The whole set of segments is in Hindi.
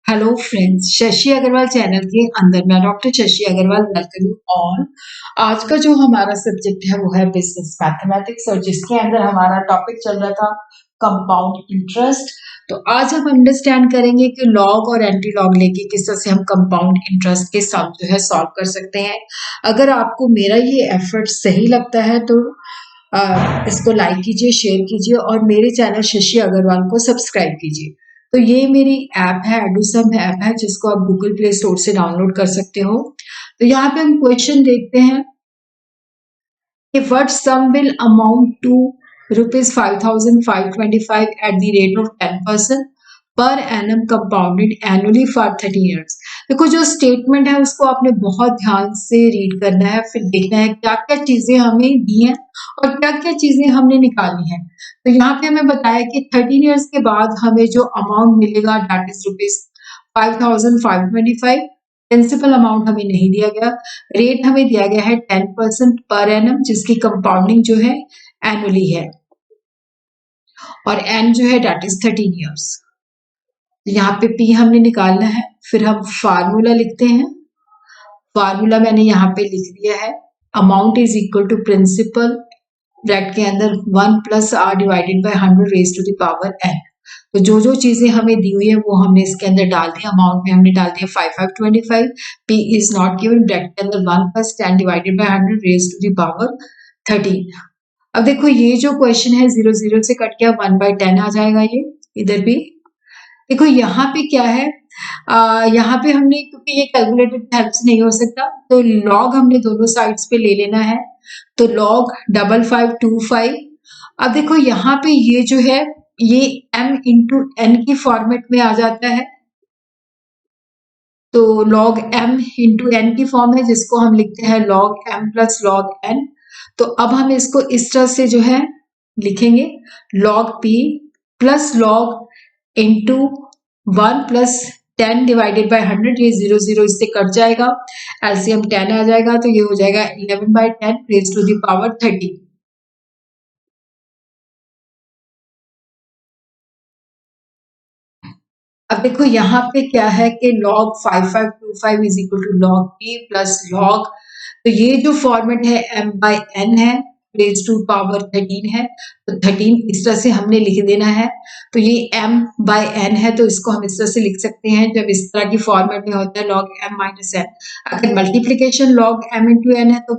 Hello friends, Shashi Agrawal channel के अंदर मैं doctor Shashi Agrawal welcome you all. आज का जो हमारा सब्जेक्ट है वो है बिजनेस मैथमेटिक्स और जिसके अंदर हमारा टॉपिक चल रहा था कंपाउंड इंटरेस्ट। तो आज हम अंडरस्टैंड करेंगे कि लॉग और एंटी लॉग लेके किस तरह से हम कंपाउंड इंटरेस्ट के सम जो है सॉल्व कर सकते हैं। अगर आपको मेरा ये एफर्ट सही लगता है तो इसको लाइक कीजिए, शेयर कीजिए और मेरे चैनल शशि अग्रवाल को सब्सक्राइब कीजिए। तो ये मेरी ऐप है, एडुसम ऐप है, जिसको आप गूगल प्ले स्टोर से डाउनलोड कर सकते हो। तो यहाँ पे हम क्वेश्चन देखते हैं कि what sum will amount to ₹5,525 at the rate of 10% per annum compounded annually for 30 years. देखो, जो स्टेटमेंट है उसको आपने बहुत ध्यान से रीड करना है, फिर देखना है क्या क्या चीजें हमें दी हैं और क्या क्या चीजें हमने निकाली हैं। तो यहाँ पे हमें बताया कि 13 ईयर्स के बाद हमें जो अमाउंट मिलेगा दैट इज ₹5,525। प्रिंसिपल अमाउंट हमें नहीं दिया गया, रेट हमें दिया गया है 10% पर एनम, जिसकी कंपाउंडिंग जो है एनुअली है और एन जो है दैट इज 13 ईयर्स। यहाँ पे पी हमने निकालना है, फिर हम फार्मूला लिखते हैं। फार्मूला मैंने यहाँ पे लिख दिया है, amount is equal to principal bracket के अंदर 1 plus r divided by 100 raise to the power n. तो जो जो चीजें हमें दी हुई है वो हमने इसके अंदर डाल दी। अमाउंट में हमने डाल दिया 5,525, p is not given, bracket के अंदर 1 plus 10 divided by 100 raise to the power 13। अब देखो, ये जो क्वेश्चन है 0 0 से कट गया, 1/10 आ जाएगा ये इधर भी। देखो यहाँ पे क्या है, यहाँ पे हमने, क्योंकि ये कैलकुलेटेड हेल्प से नहीं हो सकता, तो लॉग हमने दोनों साइड्स पे ले लेना है। तो लॉग 5525। अब देखो यहाँ पे ये जो है ये m इंटू एन की फॉर्मेट में आ जाता है। तो log m इंटू एन की फॉर्म है, जिसको हम लिखते हैं log m plus log n। तो अब हम इसको इस तरह से जो है लिखेंगे, log p plus log into 1 plus 10 divided by 100। ये 0 0 इससे कट जाएगा, एलसीएम 10 आ जाएगा, तो ये हो जाएगा 11/10 रेज टू द पावर 30। अब देखो यहाँ पे क्या है कि log 5525 is equal to log p plus log, तो ये जो फॉर्मेट है m बाई n है, रेज टू पावर 13 है, तो 13 इस तरह से हमने लिख देना है। तो ये m बाई n है, तो इसको हम इस तरह से लिख सकते हैं जब इस तरह की फॉर्मेट में होता है log m माइनस n। अगर multiplication log m into n है तो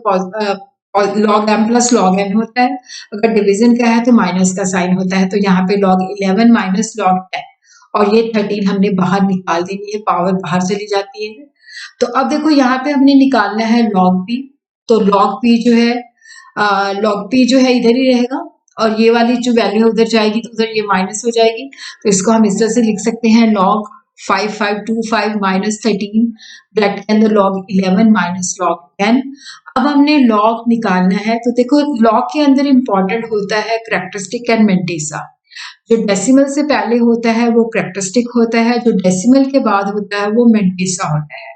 log m plus log n होता है। अगर डिवीजन का है तो माइनस का साइन होता है। तो यहाँ पे log 11 माइनस log 10 और ये 13 हमने बाहर निकाल देनी है, पावर बाहर चली जाती है। तो अब देखो यहाँ पे हमने निकालना है log p। तो log p जो है log p जो है इधर ही रहेगा और ये वाली जो वैल्यू उधर जाएगी तो उधर ये माइनस हो जाएगी। तो इसको हम इस तरह से लिख सकते हैं log 5525 माइनस 13 ब्रैकेट के अंदर log 11 माइनस log 10। अब हमने log निकालना है। तो देखो, log के अंदर इंपॉर्टेंट होता है कैरेक्टरिस्टिक एंड मेंटेसा। जो डेसिमल से पहले होता है वो कैरेक्टरिस्टिक होता है, जो डेसिमल के बाद होता है वो मेंटेसा होता है।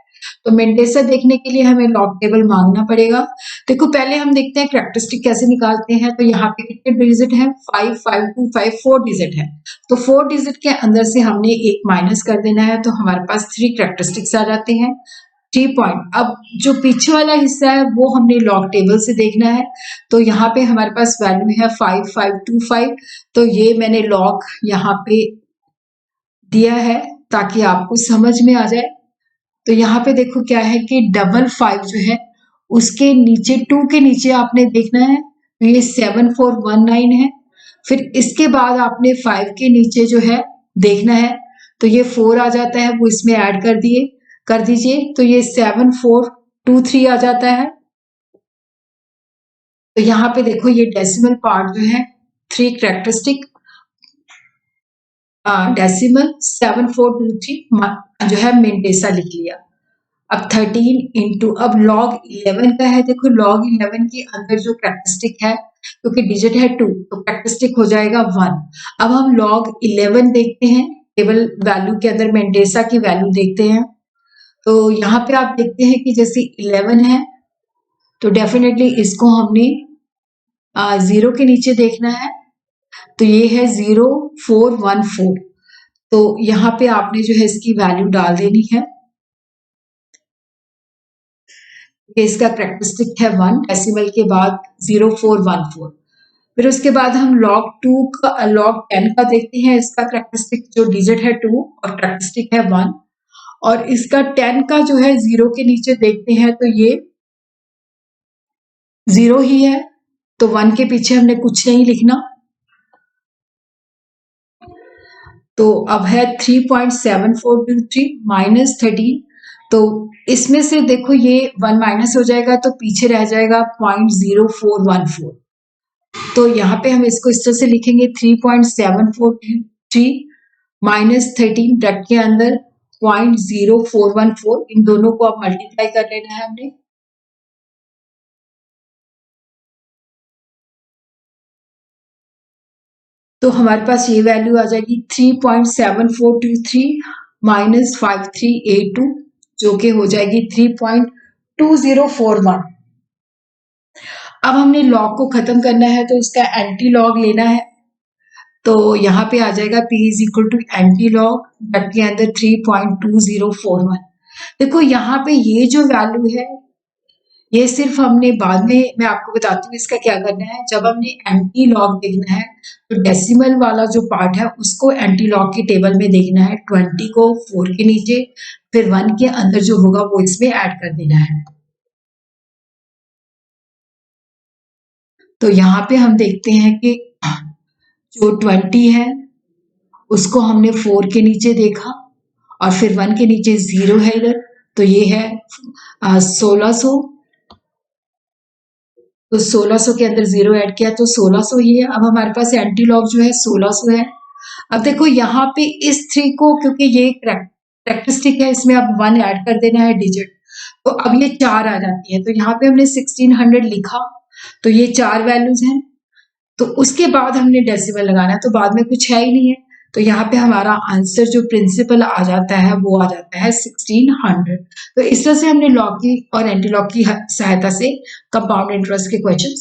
तो मेंटेसा देखने के लिए हमें लॉग टेबल मांगना पड़ेगा। देखो, पहले हम देखते हैं कैरेक्टरिस्टिक कैसे निकालते हैं। तो यहाँ पे कितने डिजिट हैं? 5 5 2 5 4 डिजिट है। तो 4 डिजिट के अंदर से हमने एक माइनस कर देना है, तो हमारे पास 3 कैरेक्टरिस्टिक्स आ जाते हैं। 3 पॉइंट। अब जो पीछे वाला हिस्सा है वो हमने लॉग टेबल से देखना है। तो यहाँ पे हमारे पास वैल्यू है 5525। तो ये मैंने लॉग यहाँ पे दिया है ताकि आपको समझ में आ जाए। तो यहाँ पे देखो क्या है कि 55 जो है उसके नीचे 2 के नीचे आपने देखना है, तो ये 7419 है। फिर इसके बाद आपने 5 के नीचे जो है देखना है, तो ये 4 आ जाता है, वो इसमें ऐड कर दीजिए, तो ये 7423 आ जाता है। तो यहाँ पे देखो ये डेसिमल पार्ट जो है 3 कैरेक्टरिस्टिक डेसिमल 7423 जो है मेंटेसा लिख लिया। अब 13 इंटू, अब log 11 का है। देखो log 11 के अंदर जो कैरेक्टरिस्टिक है, क्योंकि डिजिट है 2 तो कैरेक्टरिस्टिक हो जाएगा 1। अब हम log 11 देखते हैं, टेबल वैल्यू के अंदर मेंटेसा की वैल्यू देखते हैं। तो यहाँ पे आप देखते हैं कि जैसे 11 है तो डेफिनेटली इसको हमने 0 के नीचे देखना है, तो ये है 0414। तो यहाँ पे आपने जो है इसकी वैल्यू डाल देनी है। इसका करेक्टरिस्टिक है 1, डेसिमल के बाद 0414। फिर उसके बाद हम log 2 का log 10 का देखते हैं। इसका करेक्टरिस्टिक जो डिजिट है 2 और करेक्टरिस्टिक है 1, और इसका 10 का जो है 0 के नीचे देखते हैं तो ये 0 ही है, तो 1 के पीछे हमने कुछ नहीं लिखना। तो अब है 3.7423 माइनस 13, तो इसमें से देखो ये 1 माइनस हो जाएगा तो पीछे रह जाएगा 0.0414। तो यहाँ पे हम इसको इस तरह से लिखेंगे 3.743 माइनस 13 ब्रैकेट के अंदर 0.0414, इन दोनों को अब मल्टीप्लाई कर लेना है हमने। तो हमारे पास ये वैल्यू आ जाएगी 3.7423 माइनस 5382, जो कि हो जाएगी 3.2041। अब हमने लॉग को खत्म करना है तो उसका एंटी लॉग लेना है। तो यहाँ पे आ जाएगा P is equal to anti log bracket के अंदर 3.2041। देखो यहाँ पे ये जो वैल्यू है ये सिर्फ हमने बाद में, मैं आपको बताती हूँ इसका क्या करना है। जब हमने एंटी लॉग देखना है तो डेसिमल वाला जो पार्ट है उसको एंटी लॉग की टेबल में देखना है, 20 को 4 के नीचे, फिर 1 के अंदर जो होगा वो इसमें ऐड कर देना है। तो यहाँ पे हम देखते हैं कि जो 20 है उसको हमने 4 के नीचे देखा और फिर 1 के नीचे 0 है इधर, तो ये है 1600। तो 1600 के अंदर 0 ऐड किया तो 1600 ही है। अब हमारे पास एंटी लॉग जो है 1600 है। अब देखो यहाँ पे इस 3 को, क्योंकि ये करेक्टरिस्टिक है, इसमें अब 1 ऐड कर देना है डिजिट, तो अब ये 4 आ जाती है। तो यहाँ पे हमने 1600 लिखा, तो ये 4 वैल्यूज हैं। तो उसके बाद हमने डेसिमल लगाना है, तो बाद में कुछ है ही नहीं है। तो यहाँ पे हमारा आंसर जो प्रिंसिपल आ जाता है वो आ जाता है 1600। तो इस तरह से हमने लॉग की और एंटी लॉग की सहायता से कंपाउंड इंटरेस्ट के क्वेश्चन